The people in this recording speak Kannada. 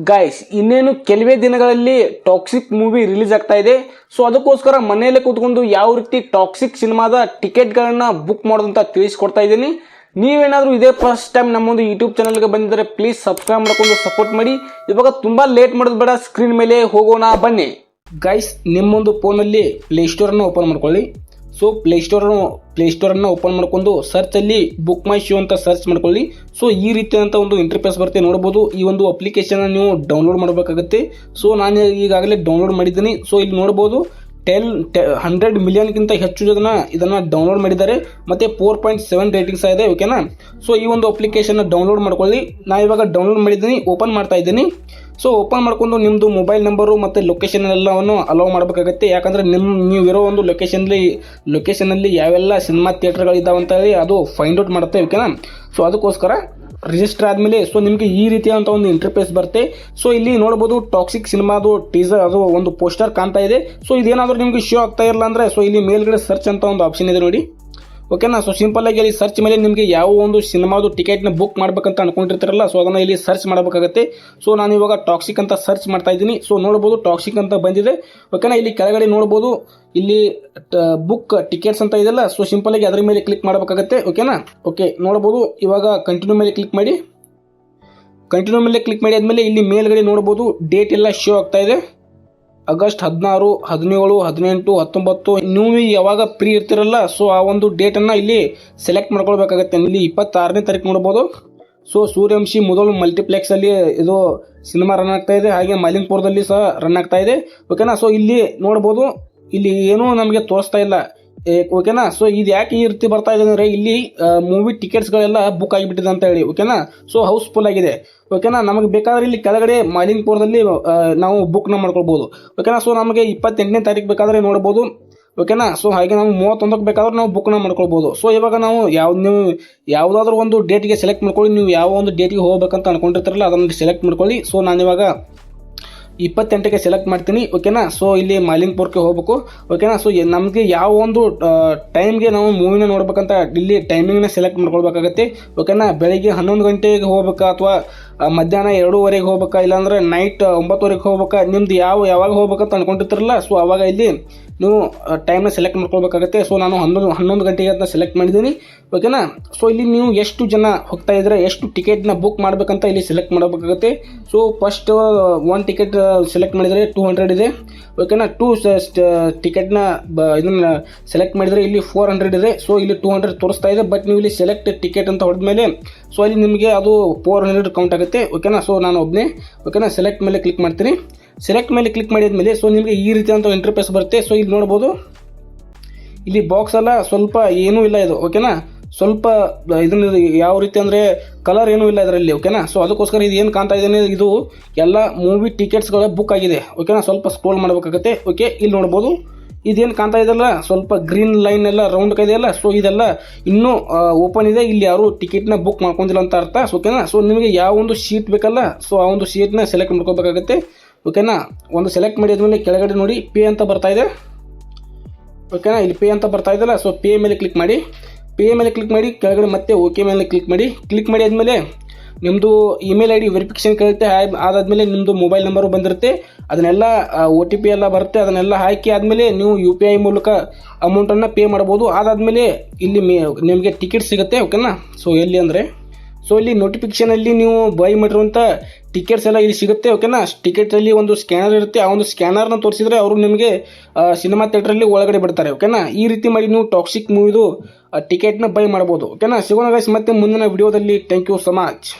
ಗೈಸ್ ಇನ್ನೇನು ಕೆಲವೇ ದಿನಗಳಲ್ಲಿ ಟಾಕ್ಸಿಕ್ ಮೂವಿ ರಿಲೀಸ್ ಆಗ್ತಾ ಇದೆ. ಸೊ ಅದಕ್ಕೋಸ್ಕರ ಮನೆಯಲ್ಲೇ ಕೂತ್ಕೊಂಡು ಯಾವ ರೀತಿ ಟಾಕ್ಸಿಕ್ ಸಿನಿಮಾದ ಟಿಕೆಟ್ಗಳನ್ನ ಬುಕ್ ಮಾಡೋದಂತ ತಿಳಿಸ್ಕೊಡ್ತಾ ಇದ್ದೀನಿ. ನೀವೇನಾದ್ರೂ ಇದೇ ಫಸ್ಟ್ ಟೈಮ್ ನಮ್ಮೊಂದು ಯೂಟ್ಯೂಬ್ ಚಾನಲ್ಗೆ ಬಂದಿದ್ರೆ ಪ್ಲೀಸ್ ಸಬ್ಸ್ಕ್ರೈಬ್ ಮಾಡ್ಕೊಂಡು ಸಪೋರ್ಟ್ ಮಾಡಿ. ಇವಾಗ ತುಂಬಾ ಲೇಟ್ ಮಾಡೋದು ಬೇಡ, ಸ್ಕ್ರೀನ್ ಮೇಲೆ ಹೋಗೋಣ ಬನ್ನಿ. ಗೈಸ್ ನಿಮ್ಮೊಂದು ಫೋನಲ್ಲಿ ಪ್ಲೇಸ್ಟೋರನ್ನು ಓಪನ್ ಮಾಡ್ಕೊಳ್ಳಿ. ಸೊ ಪ್ಲೇಸ್ಟೋರನ್ನು ಓಪನ್ ಮಾಡ್ಕೊಂಡು ಸರ್ಚಲ್ಲಿ ಬುಕ್ ಮೈ ಶೋ ಅಂತ ಸರ್ಚ್ ಮಾಡ್ಕೊಳ್ಳಿ. ಸೊ ಈ ರೀತಿಯಾದಂಥ ಒಂದು ಇಂಟರ್ಫೇಸ್ ಬರುತ್ತೆ ನೋಡ್ಬೋದು. ಈ ಒಂದು ಅಪ್ಲಿಕೇಶನ್ ನೀವು ಡೌನ್ಲೋಡ್ ಮಾಡಬೇಕಾಗುತ್ತೆ. ಸೊ ನಾನು ಈಗಾಗಲೇ ಡೌನ್ಲೋಡ್ ಮಾಡಿದ್ದೀನಿ. ಸೊ ಇಲ್ಲಿ ನೋಡ್ಬೋದು 100 ಮಿಲಿಯನ್ಗಿಂತ ಹೆಚ್ಚು ಜನ ಇದನ್ನ ಡೌನ್ಲೋಡ್ ಮಾಡಿದ್ದಾರೆ ಮತ್ತೆ 4.7 ರೇಟಿಂಗ್ಸ್ ಇದೆ. ಓಕೆನಾ. ಸೊ ಈ ಒಂದು ಅಪ್ಲಿಕೇಶನ್ ಡೌನ್ಲೋಡ್ ಮಾಡ್ಕೊಳ್ಳಿ. ನಾ ಇವಾಗ ಡೌನ್ಲೋಡ್ ಮಾಡಿದ್ದೀನಿ, ಓಪನ್ ಮಾಡ್ತಾ ಇದ್ದೀನಿ. ಸೊ ಓಪನ್ ಮಾಡ್ಕೊಂಡು ನಿಮ್ಮದು ಮೊಬೈಲ್ ನಂಬರು ಮತ್ತು ಲೊಕೇಶನ್ ಎಲ್ಲವನ್ನು ಅಲೋ ಮಾಡಬೇಕಾಗುತ್ತೆ. ಯಾಕಂದರೆ ನೀವಿರೋ ಒಂದು ಲೊಕೇಶನಲ್ಲಿ ಯಾವೆಲ್ಲ ಸಿನಿಮಾ ಥಿಯೇಟರ್ಗಳು ಇದ್ದಾವೆ ಅಂತ ಹೇಳಿ ಅದು ಫೈಂಡ್ ಔಟ್ ಮಾಡುತ್ತೆ. ಓಕೆನಾ. ಸೊ ಅದಕ್ಕೋಸ್ಕರ ರಿಜಿಸ್ಟರ್ ಆದಮೇಲೆ ಸೊ ನಿಮಗೆ ಈ ರೀತಿಯಾದಂಥ ಒಂದು ಇಂಟರ್ಫೇಸ್ ಬರುತ್ತೆ. ಸೊ ಇಲ್ಲಿ ನೋಡಬಹುದು ಟಾಕ್ಸಿಕ್ ಸಿನಿಮಾದು ಟೀಸರ್ ಅದು ಒಂದು ಪೋಸ್ಟರ್ ಕಾಣ್ತಾ ಇದೆ. ಸೊ ಇದೇನಾದರೂ ನಿಮಗೆ ಶೋ ಆಗ್ತಾ ಇರಲ್ಲ ಅಂದರೆ ಸೊ ಇಲ್ಲಿ ಮೇಲ್ಗಡೆ ಸರ್ಚ್ ಅಂತ ಒಂದು ಆಪ್ಷನ್ ಇದೆ ನೋಡಿ. ಓಕೆನಾ. ಸೊ ಸಿಂಪಲ್ ಆಗಿ ಅಲ್ಲಿ ಸರ್ಚ್ ಮೇಲೆ ನಿಮಗೆ ಯಾವ ಒಂದು ಸಿನಿಮಾದು ಟಿಕೆಟ್ನ ಬುಕ್ ಮಾಡ್ಬೇಕಂತ ಅನ್ಕೊಂಡಿರ್ತಾರಲ್ಲ ಸೊ ಅದನ್ನ ಇಲ್ಲಿ ಸರ್ಚ್ ಮಾಡಬೇಕಾಗುತ್ತೆ. ಸೊ ನಾನು ಇವಾಗ ಟಾಕ್ಸಿಕ್ ಅಂತ ಸರ್ಚ್ ಮಾಡ್ತಾ ಇದ್ದೀನಿ. ಸೊ ನೋಡಬಹುದು ಟಾಕ್ಸಿಕ್ ಅಂತ ಬಂದಿದೆ. ಓಕೆನಾ. ಇಲ್ಲಿ ಕೆಳಗಡೆ ನೋಡಬಹುದು ಇಲ್ಲಿ ಬುಕ್ ಟಿಕೆಟ್ಸ್ ಅಂತ ಇದೆಲ್ಲ. ಸೊ ಸಿಂಪಲ್ ಆಗಿ ಅದರ ಮೇಲೆ ಕ್ಲಿಕ್ ಮಾಡಬೇಕಾಗುತ್ತೆ. ಓಕೆನಾ. ಓಕೆ ನೋಡಬಹುದು. ಇವಾಗ ಕಂಟಿನ್ಯೂ ಮೇಲೆ ಕ್ಲಿಕ್ ಮಾಡಿ. ಕಂಟಿನ್ಯೂ ಮೇಲೆ ಕ್ಲಿಕ್ ಮಾಡಿ ಆದ್ಮೇಲೆ ಇಲ್ಲಿ ಮೇಲ್ಗಡೆ ನೋಡಬಹುದು ಡೇಟ್ ಎಲ್ಲ ಶೋ ಆಗ್ತಾ ಇದೆ. ಆಗಸ್ಟ್ 16, 17, 18, 19 ನೀವು ಯಾವಾಗ ಫ್ರೀ ಇರ್ತಿರಲ್ಲ ಸೊ ಆ ಒಂದು ಡೇಟನ್ನು ಇಲ್ಲಿ ಸೆಲೆಕ್ಟ್ ಮಾಡ್ಕೊಳ್ಬೇಕಾಗತ್ತೆ. ಇಲ್ಲಿ 26ನೇ ತಾರೀಕು ನೋಡ್ಬೋದು. ಸೊ ಸೂರ್ಯವಂಶಿ ಮೊದಲು ಮಲ್ಟಿಪ್ಲೆಕ್ಸ್ ಅಲ್ಲಿ ಇದು ಸಿನಿಮಾ ರನ್ ಆಗ್ತಾ ಇದೆ, ಹಾಗೆ ಮಾಲಿಂಗ್ಪುರದಲ್ಲಿ ಸಹ ರನ್ ಆಗ್ತಾ ಇದೆ. ಓಕೆನಾ. ಸೊ ಇಲ್ಲಿ ನೋಡ್ಬೋದು ಇಲ್ಲಿ ಏನೂ ನಮಗೆ ತೋರಿಸ್ತಾ ಇಲ್ಲ. ಓಕೆನಾ. ಸೊ ಇದು ಯಾಕೆ ಈ ರೀತಿ ಬರ್ತಾ ಇದೆ ಅಂದ್ರೆ ಇಲ್ಲಿ ಮೂವಿ ಟಿಕೆಟ್ಸ್ಗಳೆಲ್ಲ ಬುಕ್ ಆಗಿಬಿಟ್ಟಿದೆ ಅಂತ ಹೇಳಿ. ಓಕೆನಾ. ಸೊ ಹೌಸ್ಫುಲ್ ಆಗಿದೆ. ಓಕೆನಾ. ನಮಗೆ ಬೇಕಾದ್ರೆ ಇಲ್ಲಿ ಕೆಳಗಡೆ ಮಾಲಿಂಗ್ಪುರದಲ್ಲಿ ನಾವು ಬುಕ್ನ ಮಾಡ್ಕೊಳ್ಬಹುದು. ಓಕೆನಾ. ಸೊ ನಮಗೆ 28ನೇ ತಾರೀಕು ಬೇಕಾದ್ರೆ ನೋಡ್ಬೋದು. ಓಕೆನಾ. ಸೊ ಹಾಗೆ ನಾವು 31ಕ್ಕೆ ಬೇಕಾದ್ರೆ ನಾವು ಬುಕ್ನ ಮಾಡ್ಕೊಳ್ಬಹುದು. ಸೊ ಇವಾಗ ನಾವು ನೀವು ಯಾವುದಾದ್ರೂ ಒಂದು ಡೇಟ್ಗೆ ಸೆಲೆಕ್ಟ್ ಮಾಡ್ಕೊಳ್ಳಿ. ನೀವು ಯಾವ ಒಂದು ಡೇಟ್ಗೆ ಹೋಗ್ಬೇಕಂತ ಅನ್ಕೊಂಡಿರ್ತಾರಲ್ಲ ಅದನ್ನು ಸೆಲೆಕ್ಟ್ ಮಾಡ್ಕೊಳ್ಳಿ. ಸೊ ನಾನಿವಾಗ 28ಕ್ಕೆ ಸೆಲೆಕ್ಟ್ ಮಾಡ್ತೀನಿ. ಓಕೆನಾ. ಸೊ ಇಲ್ಲಿ ಮಾಲಿಂಗ್ಪುರಕ್ಕೆ ಹೋಗ್ಬೇಕು. ಓಕೆನಾ. ಸೊ ನಮಗೆ ಯಾವ ಒಂದು ಟೈಮ್ಗೆ ನಾವು ಮೂವಿನ ನೋಡ್ಬೇಕಂತ ಇಲ್ಲಿ ಟೈಮಿಂಗ್ನ ಸೆಲೆಕ್ಟ್ ಮಾಡ್ಕೊಳ್ಬೇಕಾಗತ್ತೆ. ಓಕೆನಾ. ಬೆಳಿಗ್ಗೆ 11 ಗಂಟೆಗೆ ಹೋಗ್ಬೇಕಾ ಅಥವಾ ಮಧ್ಯಾಹ್ನ 2:15 ಹೋಗ್ಬೇಕಾ, ಇಲ್ಲಾಂದ್ರೆ ನೈಟ್ 9:00 ಹೋಗ್ಬೇಕಾ, ನಿಮ್ದು ಯಾವಾಗ ಹೋಗ್ಬೇಕಂತ ಅನ್ಕೊಂಡಿರ್ತಾರಲ್ಲ ಸೊ ಅವಾಗ ಇಲ್ಲಿ ನೀವು ಟೈಮ್ನ ಸೆಲೆಕ್ಟ್ ಮಾಡ್ಕೊಳ್ಬೇಕಾಗತ್ತೆ. ಸೊ ನಾನು 11 ಗಂಟೆಗೆ ಅಂತ ಸೆಲೆಕ್ಟ್ ಮಾಡಿದ್ದೀನಿ. ಓಕೆನಾ. ಸೊ ಇಲ್ಲಿ ನೀವು ಎಷ್ಟು ಜನ ಹೋಗ್ತಾ ಇದ್ರೆ ಎಷ್ಟು ಟಿಕೆಟ್ನ ಬುಕ್ ಮಾಡ್ಬೇಕಂತ ಇಲ್ಲಿ ಸೆಲೆಕ್ಟ್ ಮಾಡಬೇಕಾಗುತ್ತೆ. ಸೊ ಫಸ್ಟ್ 1 ಟಿಕೆಟ್ ಸೆಲೆಕ್ಟ್ ಮಾಡಿದರೆ 200 ಇದೆ. ಓಕೆನಾ. 2 ಟಿಕೆಟ್ನ ಇದನ್ನ ಸೆಲೆಕ್ಟ್ ಮಾಡಿದರೆ ಇಲ್ಲಿ 400 ಇದೆ. ಸೊ ಇಲ್ಲಿ 200 ತೋರಿಸ್ತಾ ಇದೆ. ಬಟ್ ನೀವು ಇಲ್ಲಿ ಸೆಲೆಕ್ಟ್ ಟಿಕೆಟ್ ಅಂತ ಹೊಡೆದ್ಮೇಲೆ ಸೊ ಅಲ್ಲಿ ನಿಮಗೆ ಅದು 400 ಕೌಂಟ್ ಆಗುತ್ತೆ. ಓಕೆನಾ. ಸೊ ನಾನು ಒಬ್ಬನೇ ಓಕೆನಾ ಸೆಲೆಕ್ಟ್ ಮೇಲೆ ಕ್ಲಿಕ್ ಮಾಡ್ತೀನಿ. ಸೆಲೆಕ್ಟ್ ಮೇಲೆ ಕ್ಲಿಕ್ ಮಾಡಿದ್ಮೇಲೆ ಸೊ ನಿಮಗೆ ಈ ರೀತಿಯಾದಂಥ ಇಂಟರ್ಫೇಸ್ ಬರುತ್ತೆ. ಸೊ ಇಲ್ಲಿ ನೋಡ್ಬೋದು ಇಲ್ಲಿ ಬಾಕ್ಸ್ ಎಲ್ಲ ಸ್ವಲ್ಪ ಏನೂ ಇಲ್ಲ ಇದು. ಓಕೆನಾ. ಸ್ವಲ್ಪ ಇದನ್ನ ಯಾವ ರೀತಿ ಅಂದರೆ ಕಲರ್ ಏನೂ ಇಲ್ಲ ಇದರಲ್ಲಿ. ಓಕೆನಾ. ಸೊ ಅದಕ್ಕೋಸ್ಕರ ಇದು ಏನು ಕಾಣ್ತಾ ಇದೆ ಇದು ಎಲ್ಲ ಮೂವಿ ಟಿಕೆಟ್ಸ್ಗಳ ಬುಕ್ ಆಗಿದೆ. ಓಕೆನಾ. ಸ್ವಲ್ಪ ಸ್ಕ್ರೋಲ್ ಮಾಡಬೇಕಾಗುತ್ತೆ. ಓಕೆ. ಇಲ್ಲಿ ನೋಡ್ಬೋದು ಇದೇನು ಕಾಣ್ತಾ ಇದೆಯಲ್ಲ ಸ್ವಲ್ಪ ಗ್ರೀನ್ ಲೈನ್ ಎಲ್ಲ ರೌಂಡ್ ಇದೆಯಲ್ಲ ಸೊ ಇದೆಲ್ಲ ಇನ್ನೂ ಓಪನ್ ಇದೆ. ಇಲ್ಲಿ ಯಾರು ಟಿಕೆಟ್ನ ಬುಕ್ ಮಾಡ್ಕೊಂಡಿಲ್ಲ ಅಂತ ಅರ್ಥ. ಓಕೆನಾ. ಸೊ ನಿಮಗೆ ಯಾವ ಒಂದು ಸೀಟ್ ಬೇಕಲ್ಲ ಸೊ ಆ ಒಂದು ಸೀಟ್ನ ಸೆಲೆಕ್ಟ್ ಮಾಡ್ಕೋಬೇಕಾಗುತ್ತೆ. ಓಕೆನಾ. ಒಂದು ಸೆಲೆಕ್ಟ್ ಮಾಡಿದ್ಮೇಲೆ ಕೆಳಗಡೆ ನೋಡಿ ಪೇ ಅಂತ ಬರ್ತಾ ಇದೆ. ಓಕೆನಾ. ಇಲ್ಲಿ ಪೇ ಅಂತ ಬರ್ತಾ ಇದೆಯಲ್ಲ ಸೊ ಪೇ ಮೇಲೆ ಕ್ಲಿಕ್ ಮಾಡಿ. ಪೇ ಮೇಲೆ ಕ್ಲಿಕ್ ಮಾಡಿ ಕೆಳಗಡೆ ಮತ್ತೆ ಓಕೆ ಮೇಲೆ ಕ್ಲಿಕ್ ಮಾಡಿ. ಕ್ಲಿಕ್ ಮಾಡಿ ಆದಮೇಲೆ ನಿಮ್ಮದು ಇಮೇಲ್ ID ವೆರಿಫಿಕೇಶನ್ ಕೇಳುತ್ತೆ. ಅದಾದಮೇಲೆ ನಿಮ್ಮದು ಮೊಬೈಲ್ ನಂಬರು ಬಂದಿರುತ್ತೆ. ಅದನ್ನೆಲ್ಲ OTP ಎಲ್ಲ ಬರುತ್ತೆ. ಅದನ್ನೆಲ್ಲ ಹಾಕಿ ಆದಮೇಲೆ ನೀವು UPI ಮೂಲಕ ಅಮೌಂಟನ್ನು ಪೇ ಮಾಡ್ಬೋದು. ಅದಾದಮೇಲೆ ಇಲ್ಲಿ ನಿಮಗೆ ಟಿಕೆಟ್ ಸಿಗುತ್ತೆ. ಓಕೆನಾ. ಸೊ ಎಲ್ಲಿ ಅಂದರೆ ಸೊ ಇಲ್ಲಿ ನೋಟಿಫಿಕೇಶನಲ್ಲಿ ನೀವು ಬೈ ಮಾಡಿರುವಂಥ ಟಿಕೆಟ್ಸ್ ಎಲ್ಲ ಇಲ್ಲಿ ಸಿಗುತ್ತೆ. ಓಕೆನಾ. ಟಿಕೆಟಲ್ಲಿ ಒಂದು ಸ್ಕ್ಯಾನರ್ ಇರುತ್ತೆ. ಆ ಒಂದು ಸ್ಕ್ಯಾನರ್ನ ತೋರಿಸಿದ್ರೆ ಅವರು ನಿಮಗೆ ಸಿನಿಮಾ ಥಿಯೇಟ್ರಲ್ಲಿ ಒಳಗಡೆ ಬಿಡ್ತಾರೆ. ಓಕೆನಾ. ಈ ರೀತಿ ಮಾಡಿ ನೀವು ಟಾಕ್ಸಿಕ್ ಮೂವಿದು ಟಿಕೆಟ್ನ ಬೈ ಮಾಡ್ಬೋದು. ಓಕೆನಾ. ಸಿಗೋಣ ಗೈಸ್ ಮತ್ತೆ ಮುಂದಿನ ವಿಡಿಯೋದಲ್ಲಿ. Thank you so much.